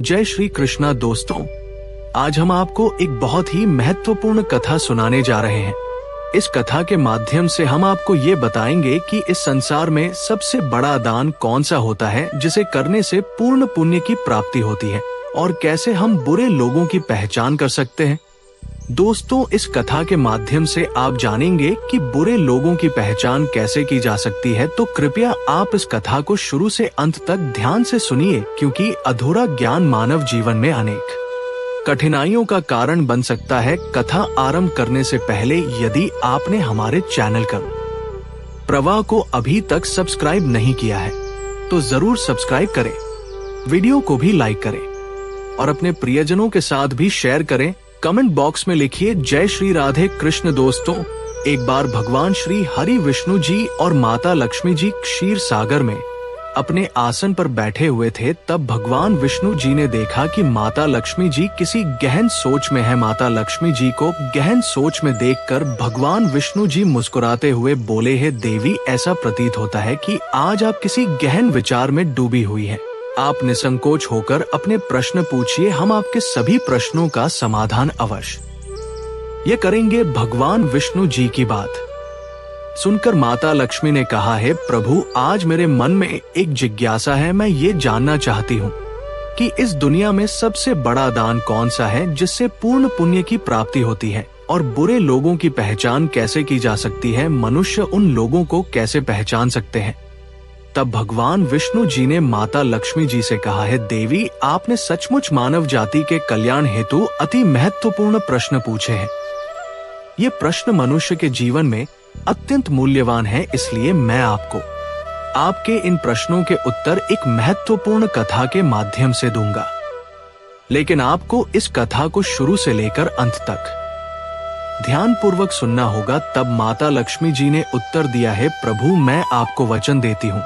जय श्री कृष्णा दोस्तों, आज हम आपको एक बहुत ही महत्वपूर्ण कथा सुनाने जा रहे हैं। इस कथा के माध्यम से हम आपको ये बताएंगे कि इस संसार में सबसे बड़ा दान कौन सा होता है जिसे करने से पूर्ण पुण्य की प्राप्ति होती है और कैसे हम बुरे लोगों की पहचान कर सकते हैं। दोस्तों, इस कथा के माध्यम से आप जानेंगे कि बुरे लोगों की पहचान कैसे की जा सकती है, तो कृपया आप इस कथा को शुरू से अंत तक ध्यान से सुनिए, क्योंकि अधूरा ज्ञान मानव जीवन में अनेक कठिनाइयों का कारण बन सकता है। कथा आरंभ करने से पहले यदि आपने हमारे चैनल का प्रवाह को अभी तक सब्सक्राइब नहीं किया है तो जरूर सब्सक्राइब करें, वीडियो को भी लाइक करें और अपने प्रियजनों के साथ भी शेयर करें। कमेंट बॉक्स में लिखिए जय श्री राधे कृष्ण। दोस्तों, एक बार भगवान श्री हरि विष्णु जी और माता लक्ष्मी जी क्षीर सागर में अपने आसन पर बैठे हुए थे। तब भगवान विष्णु जी ने देखा कि माता लक्ष्मी जी किसी गहन सोच में है। माता लक्ष्मी जी को गहन सोच में देखकर भगवान विष्णु जी मुस्कुराते हुए बोले, हे देवी, ऐसा प्रतीत होता है कि आज आप किसी गहन विचार में डूबी हुई हैं। आप निसंकोच होकर अपने प्रश्न पूछिए, हम आपके सभी प्रश्नों का समाधान अवश्य ये करेंगे। भगवान विष्णु जी की बात सुनकर माता लक्ष्मी ने कहा, है प्रभु, आज मेरे मन में एक जिज्ञासा है। मैं ये जानना चाहती हूँ कि इस दुनिया में सबसे बड़ा दान कौन सा है जिससे पूर्ण पुण्य की प्राप्ति होती है और बुरे लोगों की पहचान कैसे की जा सकती है। मनुष्य उन लोगों को कैसे पहचान सकते हैं। तब भगवान विष्णु जी ने माता लक्ष्मी जी से कहा, है देवी, आपने सचमुच मानव जाति के कल्याण हेतु अति महत्वपूर्ण प्रश्न पूछे हैं। ये प्रश्न मनुष्य के जीवन में अत्यंत मूल्यवान है, इसलिए मैं आपको आपके इन प्रश्नों के उत्तर एक महत्वपूर्ण कथा के माध्यम से दूंगा। लेकिन आपको इस कथा को शुरू से लेकर अंत तक ध्यान पूर्वक सुनना होगा। तब माता लक्ष्मी जी ने उत्तर दिया, है प्रभु, मैं आपको वचन देती हूँ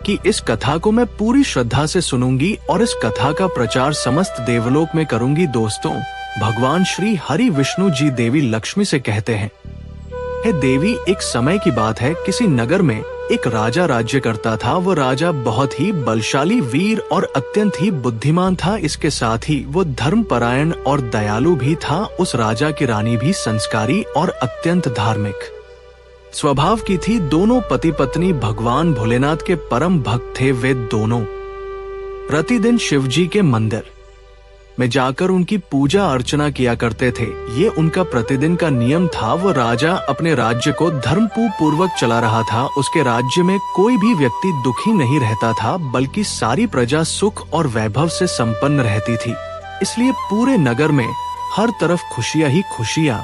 कि इस कथा को मैं पूरी श्रद्धा से सुनूंगी और इस कथा का प्रचार समस्त देवलोक में करूंगी। दोस्तों, भगवान श्री हरि विष्णु जी देवी लक्ष्मी से कहते हैं, हे देवी, एक समय की बात है, किसी नगर में एक राजा राज्य करता था। वो राजा बहुत ही बलशाली, वीर और अत्यंत ही बुद्धिमान था। इसके साथ ही वो धर्मपरायण और दयालु भी था। उस राजा की रानी भी संस्कारी और अत्यंत धार्मिक स्वभाव की थी। दोनों पति पत्नी भगवान भोलेनाथ के परम भक्त थे। वे दोनों प्रतिदिन शिव जी के मंदिर में जाकर उनकी पूजा अर्चना किया करते थे। ये उनका प्रतिदिन का नियम था। वो राजा अपने राज्य को धर्मपूर्वक चला रहा था। उसके राज्य में कोई भी व्यक्ति दुखी नहीं रहता था, बल्कि सारी प्रजा सुख और वैभव से संपन्न रहती थी। इसलिए पूरे नगर में हर तरफ खुशियां ही खुशियां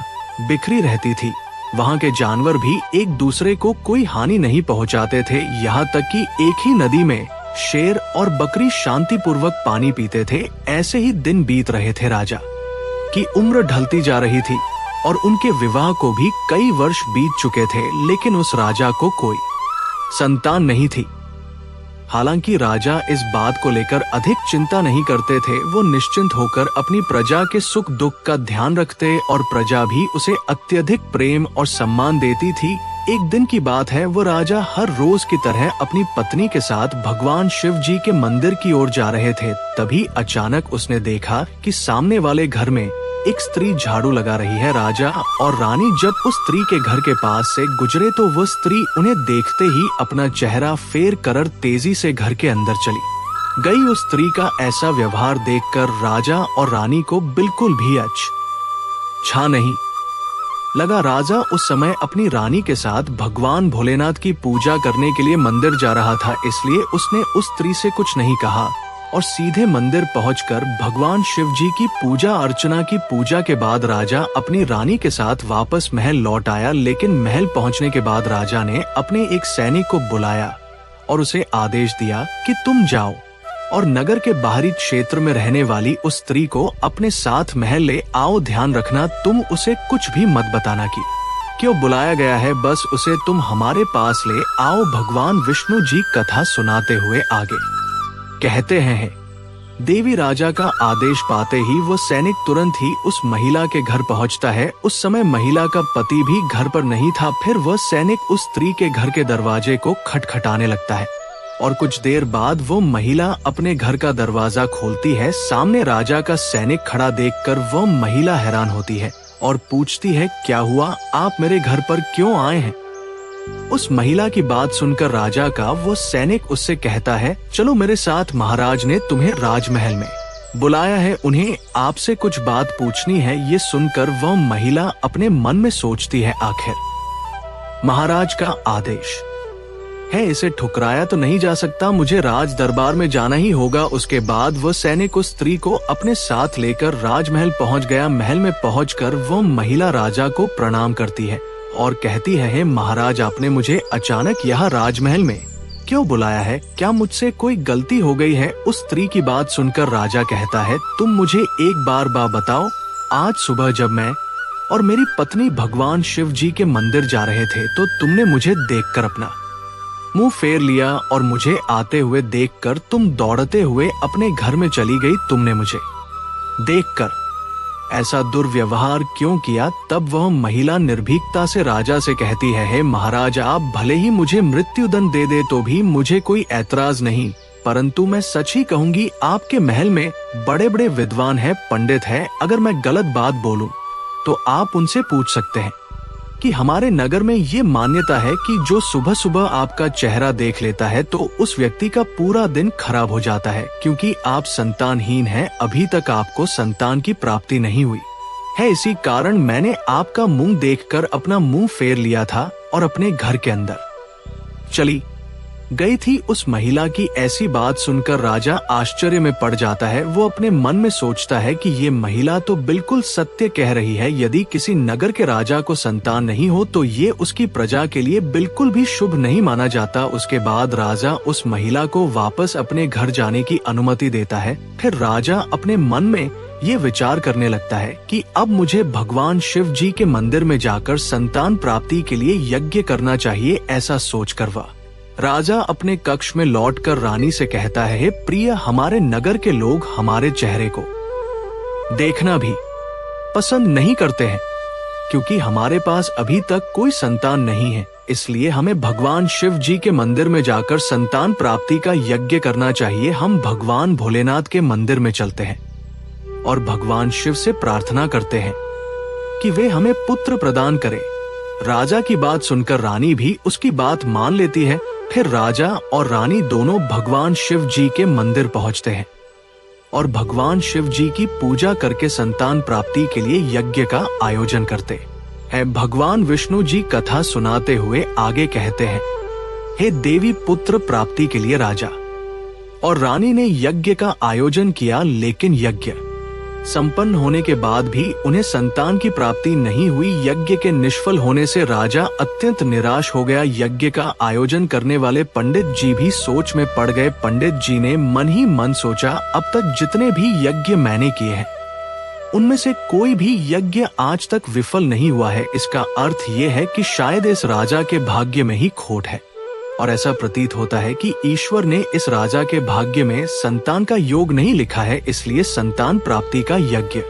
बिखरी रहती थी। वहाँ के जानवर भी एक दूसरे को कोई हानि नहीं पहुँचाते थे। यहाँ तक कि एक ही नदी में शेर और बकरी शांति पूर्वक पानी पीते थे। ऐसे ही दिन बीत रहे थे। राजा की उम्र ढलती जा रही थी और उनके विवाह को भी कई वर्ष बीत चुके थे, लेकिन उस राजा को कोई संतान नहीं थी। हालांकि राजा इस बात को लेकर अधिक चिंता नहीं करते थे। वो निश्चिंत होकर अपनी प्रजा के सुख दुख का ध्यान रखते और प्रजा भी उसे अत्यधिक प्रेम और सम्मान देती थी। एक दिन की बात है, वो राजा हर रोज की तरह अपनी पत्नी के साथ भगवान शिव जी के मंदिर की ओर जा रहे थे। तभी अचानक उसने देखा कि सामने वाले घर में एक स्त्री झाड़ू लगा रही है। राजा और रानी जब उस स्त्री के घर के पास से गुजरे तो वो स्त्री उन्हें देखते ही अपना चेहरा फेर कर तेजी से घर के अंदर चली गई। उस स्त्री का ऐसा व्यवहार देखकर राजा और रानी को बिल्कुल भी अच्छा नहीं लगा। राजा उस समय अपनी रानी के साथ भगवान भोलेनाथ की पूजा करने के लिए मंदिर जा रहा था, इसलिए उसने उस स्त्री से कुछ नहीं कहा और सीधे मंदिर पहुंचकर भगवान शिव जी की पूजा अर्चना की। पूजा के बाद राजा अपनी रानी के साथ वापस महल लौट आया, लेकिन महल पहुंचने के बाद राजा ने अपने एक सैनिक को बुलाया और उसे आदेश दिया कि तुम जाओ और नगर के बाहरी क्षेत्र में रहने वाली उस स्त्री को अपने साथ महल ले आओ। ध्यान रखना, तुम उसे कुछ भी मत बताना कि क्यों बुलाया गया है, बस उसे तुम हमारे पास ले आओ। भगवान विष्णु जी कथा सुनाते हुए आगे कहते हैं, देवी राजा का आदेश पाते ही वो सैनिक तुरंत ही उस महिला के घर पहुंचता है। उस समय महिला का पति भी घर पर नहीं था। फिर वह सैनिक उस स्त्री के घर के दरवाजे को खटखटाने लगता है। और कुछ देर बाद वो महिला अपने घर का दरवाजा खोलती है। सामने राजा का सैनिक खड़ा देखकर वो महिला हैरान होती है और पूछती है, क्या हुआ, आप मेरे घर पर क्यों आए हैं? उस महिला की बात सुनकर राजा का वो सैनिक उससे कहता है, चलो मेरे साथ, महाराज ने तुम्हें राजमहल में बुलाया है, उन्हें आपसे कुछ बात पूछनी है। ये सुनकर वह महिला अपने मन में सोचती है, आखिर महाराज का आदेश है, इसे ठुकराया तो नहीं जा सकता, मुझे राज दरबार में जाना ही होगा। उसके बाद वह सैनिक उस स्त्री को अपने साथ लेकर राजमहल पहुंच गया। महल में पहुंचकर वह महिला राजा को प्रणाम करती है और कहती है, महाराज आपने मुझे अचानक यहाँ राजमहल में क्यों बुलाया है? क्या मुझसे कोई गलती हो गई है? उस स्त्री की बात सुनकर राजा कहता है, तुम मुझे एक बार बताओ, आज सुबह जब मैं और मेरी पत्नी भगवान शिव जी के मंदिर जा रहे थे तो तुमने मुझे देखकर अपना मुंह फेर लिया और मुझे आते हुए देखकर तुम दौड़ते हुए अपने घर में चली गई। तुमने मुझे देखकर ऐसा दुर्व्यवहार क्यों किया? तब वह महिला निर्भीकता से राजा से कहती है, महाराज आप भले ही मुझे मृत्युदंड दे तो भी मुझे कोई ऐतराज नहीं, परंतु मैं सच ही कहूंगी, आपके महल में बड़े बड़े विद्वान हैं, पंडित हैं। अगर मैं गलत बात बोलूं तो आप उनसे पूछ सकते हैं कि हमारे नगर में ये मान्यता है कि जो सुबह सुबह आपका चेहरा देख लेता है तो उस व्यक्ति का पूरा दिन खराब हो जाता है, क्योंकि आप संतानहीन हैं, अभी तक आपको संतान की प्राप्ति नहीं हुई है। इसी कारण मैंने आपका मुंह देखकर अपना मुंह फेर लिया था और अपने घर के अंदर चली गई थी। उस महिला की ऐसी बात सुनकर राजा आश्चर्य में पड़ जाता है। वो अपने मन में सोचता है कि ये महिला तो बिल्कुल सत्य कह रही है। यदि किसी नगर के राजा को संतान नहीं हो तो ये उसकी प्रजा के लिए बिल्कुल भी शुभ नहीं माना जाता। उसके बाद राजा उस महिला को वापस अपने घर जाने की अनुमति देता है। फिर राजा अपने मन में ये विचार करने लगता है कि अब मुझे भगवान शिव जी के मंदिर में जाकर संतान प्राप्ति के लिए यज्ञ करना चाहिए। ऐसा सोचकर वह राजा अपने कक्ष में लौटकर रानी से कहता है, प्रिय, हमारे नगर के लोग हमारे चेहरे को देखना भी पसंद नहीं करते हैं, क्योंकि हमारे पास अभी तक कोई संतान नहीं है। इसलिए हमें भगवान शिव जी के मंदिर में जाकर संतान प्राप्ति का यज्ञ करना चाहिए। हम भगवान भोलेनाथ के मंदिर में चलते हैं और भगवान शिव से प्रार्थना करते हैं कि वे हमें पुत्र प्रदान करें। राजा की बात सुनकर रानी भी उसकी बात मान लेती है। फिर राजा और रानी दोनों भगवान शिव जी के मंदिर पहुंचते हैं और भगवान शिव जी की पूजा करके संतान प्राप्ति के लिए यज्ञ का आयोजन करते हैं। भगवान विष्णु जी कथा सुनाते हुए आगे कहते हैं, हे देवी, पुत्र प्राप्ति के लिए राजा और रानी ने यज्ञ का आयोजन किया, लेकिन यज्ञ संपन्न होने के बाद भी उन्हें संतान की प्राप्ति नहीं हुई। यज्ञ के निष्फल होने से राजा अत्यंत निराश हो गया। यज्ञ का आयोजन करने वाले पंडित जी भी सोच में पड़ गए। पंडित जी ने मन ही मन सोचा, अब तक जितने भी यज्ञ मैंने किए हैं उनमें से कोई भी यज्ञ आज तक विफल नहीं हुआ है। इसका अर्थ ये है कि शायद इस राजा के भाग्य में ही खोट है और ऐसा प्रतीत होता है कि ईश्वर ने इस राजा के भाग्य में संतान का योग नहीं लिखा है। इसलिए संतान प्राप्ति का यज्ञ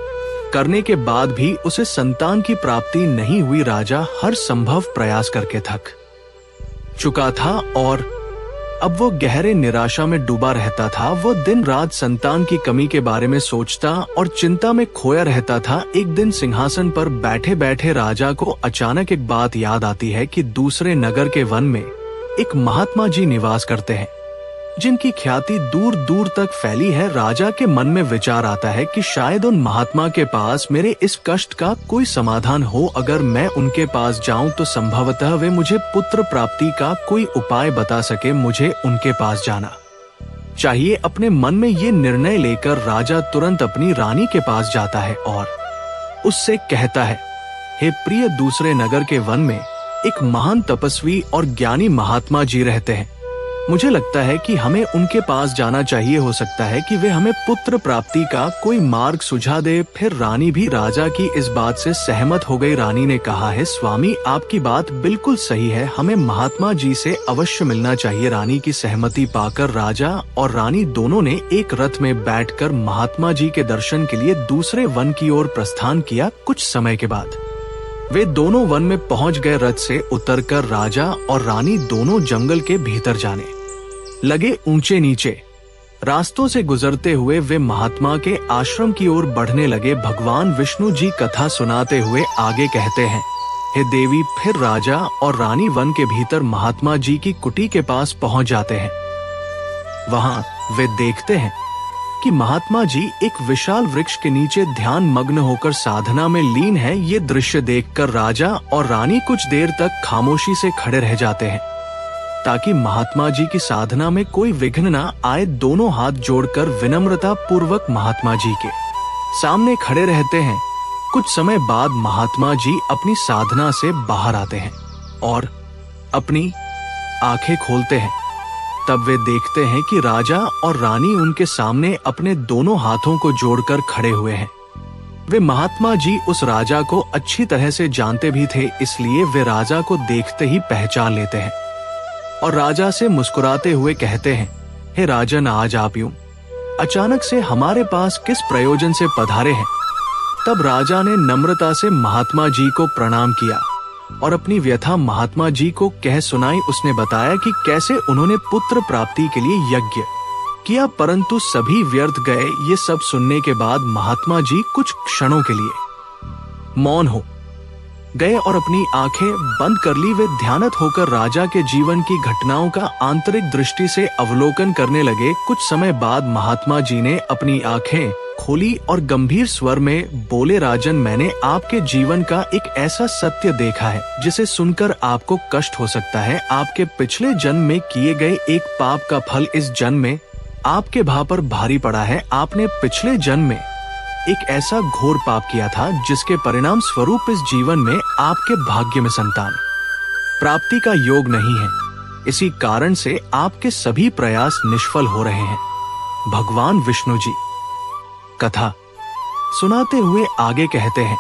करने के बाद भी उसे संतान की प्राप्ति नहीं हुई। राजा हर संभव प्रयास करके थक चुका था और अब वो गहरे निराशा में डूबा रहता था। वो दिन रात संतान की कमी के बारे में सोचता और चिंता में खोया रहता था। एक दिन सिंहासन पर बैठे बैठे राजा को अचानक एक बात याद आती है कि दूसरे नगर के वन में एक महात्मा जी निवास करते हैं, जिनकी ख्याति दूर दूर तक फैली है। राजा के मन में विचार आता है कि शायद उन महात्मा के पास मेरे इस कष्ट का कोई समाधान हो। अगर मैं उनके पास जाऊं तो संभवतः वे मुझे पुत्र प्राप्ति का कोई उपाय बता सके। मुझे उनके पास जाना चाहिए। अपने मन में ये निर्णय लेकर राजा तुरंत अपनी रानी के पास जाता है और उससे कहता है, हे प्रिय, दूसरे नगर के वन में एक महान तपस्वी और ज्ञानी महात्मा जी रहते हैं। मुझे लगता है कि हमें उनके पास जाना चाहिए। हो सकता है कि वे हमें पुत्र प्राप्ति का कोई मार्ग सुझा दे। फिर रानी भी राजा की इस बात से सहमत हो गई। रानी ने कहा है, स्वामी, आपकी बात बिल्कुल सही है, हमें महात्मा जी से अवश्य मिलना चाहिए। रानी की सहमति पाकर राजा और रानी दोनों ने एक रथ में बैठकर महात्मा जी के दर्शन के लिए दूसरे वन की ओर प्रस्थान किया। कुछ समय के बाद वे दोनों वन में पहुंच गए। रथ से उतरकर राजा और रानी दोनों जंगल के भीतर जाने लगे ऊंचे नीचे रास्तों से गुजरते हुए वे महात्मा के आश्रम की ओर बढ़ने लगे। भगवान विष्णु जी कथा सुनाते हुए आगे कहते हैं, हे देवी, फिर राजा और रानी वन के भीतर महात्मा जी की कुटी के पास पहुंच जाते हैं। वहां वे देखते हैं कि महात्मा जी एक विशाल वृक्ष के नीचे ध्यान मग्न होकर साधना में लीन है। ये दृश्य देखकर राजा और रानी कुछ देर तक खामोशी से खड़े रह जाते हैं ताकि महात्मा जी की साधना में कोई विघ्न न आए। दोनों हाथ जोड़कर विनम्रता पूर्वक महात्मा जी के सामने खड़े रहते हैं। कुछ समय बाद महात्मा जी अपनी साधना से बाहर आते हैं और अपनी आंखें खोलते हैं। तब वे देखते हैं कि राजा और रानी उनके सामने अपने दोनों हाथों को जोड़कर खड़े हुए हैं। वे महात्मा जी उस राजा को अच्छी तरह से जानते भी थे, इसलिए वे राजा को देखते ही पहचान लेते हैं और राजा से मुस्कुराते हुए कहते हैं, हे राजन, आज आप यूं अचानक से हमारे पास किस प्रयोजन से पधारे हैं? तब राजा ने नम्रता से महात्मा जी को प्रणाम किया और अपनी व्यथा महात्मा जी को कह सुनाई। उसने बताया कि कैसे उन्होंने पुत्र प्राप्ति के लिए यज्ञ किया परंतु सभी व्यर्थ गए। ये सब सुनने के बाद महात्मा जी कुछ क्षणों के लिए मौन हो गए और अपनी आंखें बंद कर ली। वे ध्यानत होकर राजा के जीवन की घटनाओं का आंतरिक दृष्टि से अवलोकन करने लगे। कुछ समय बाद महात्मा जी ने अपनी आंखें खोली और गंभीर स्वर में बोले, राजन, मैंने आपके जीवन का एक ऐसा सत्य देखा है जिसे सुनकर आपको कष्ट हो सकता है। आपके पिछले जन्म में किए गए एक पाप का फल इस जन्म में आपके भा पर भारी पड़ा है। आपने पिछले जन्म में एक ऐसा घोर पाप किया था जिसके परिणाम स्वरूप इस जीवन में आपके भाग्य में संतान प्राप्ति का योग नहीं है। इसी कारण से आपके सभी प्रयास निष्फल हो रहे हैं। भगवान विष्णु जी कथा सुनाते हुए आगे कहते हैं,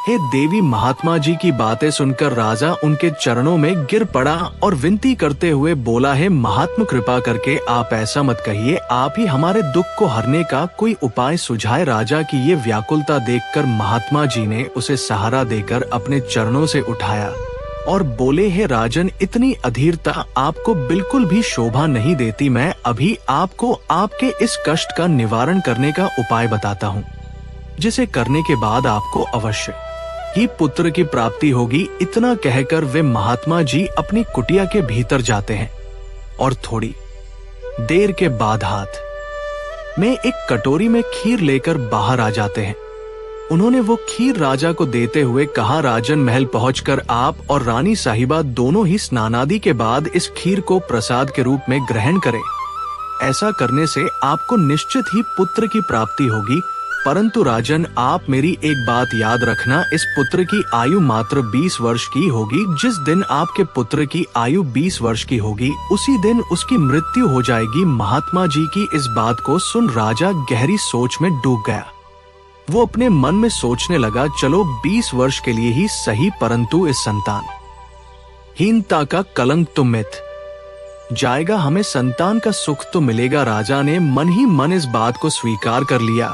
हे देवी, महात्मा जी की बातें सुनकर राजा उनके चरणों में गिर पड़ा और विनती करते हुए बोला, है महात्मा, कृपा करके आप ऐसा मत कहिए, आप ही हमारे दुख को हरने का कोई उपाय सुझाए। राजा की ये व्याकुलता देखकर महात्मा जी ने उसे सहारा देकर अपने चरणों से उठाया और बोले, हे राजन, इतनी अधीरता आपको बिल्कुल भी शोभा नहीं देती। मैं अभी आपको आपके इस कष्ट का निवारण करने का उपाय बताता हूँ, जिसे करने के बाद आपको अवश्य ही पुत्र की प्राप्ति होगी। इतना कहकर वे महात्मा जी अपनी कुटिया के भीतर जाते हैं और थोड़ी देर के बाद हाथ में एक कटोरी में खीर लेकर बाहर आ जाते हैं। उन्होंने वो खीर राजा को देते हुए कहा, राजन, महल पहुंचकर आप और रानी साहिबा दोनों ही स्नानादि के बाद इस खीर को प्रसाद के रूप में ग्रहण करें। ऐसा करने से आपको निश्चित ही पुत्र की प्राप्ति होगी। परंतु राजन, आप मेरी एक बात याद रखना, इस पुत्र की आयु मात्र 20 वर्ष की होगी। जिस दिन आपके पुत्र की आयु 20 वर्ष की होगी उसी दिन उसकी मृत्यु हो जाएगी। महात्मा जी की इस बात को सुन राजा गहरी सोच में डूब गया। वो अपने मन में सोचने लगा, चलो 20 वर्ष के लिए ही सही, परंतु इस संतान हीनता का कलंक तो मिट जाएगा, हमें संतान का सुख तो मिलेगा। राजा ने मन ही मन इस बात को स्वीकार कर लिया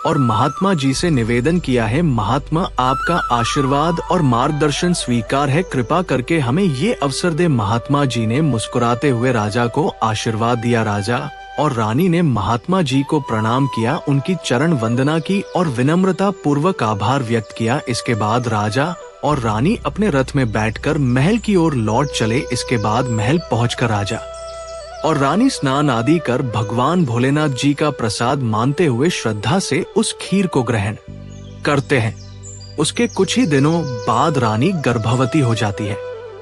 और महात्मा जी से निवेदन किया है, महात्मा, आपका आशीर्वाद और मार्गदर्शन स्वीकार है, कृपा करके हमें ये अवसर दे। महात्मा जी ने मुस्कुराते हुए राजा को आशीर्वाद दिया। राजा और रानी ने महात्मा जी को प्रणाम किया, उनकी चरण वंदना की और विनम्रता पूर्वक आभार व्यक्त किया। इसके बाद राजा और रानी अपने रथ में बैठकर महल की ओर लौट चले। इसके बाद महल पहुंचकर राजा और रानी स्नान आदि कर भगवान भोलेनाथ जी का प्रसाद मानते हुए श्रद्धा से उस खीर को ग्रहण करते हैं। उसके कुछ ही दिनों बाद रानी गर्भवती हो जाती है।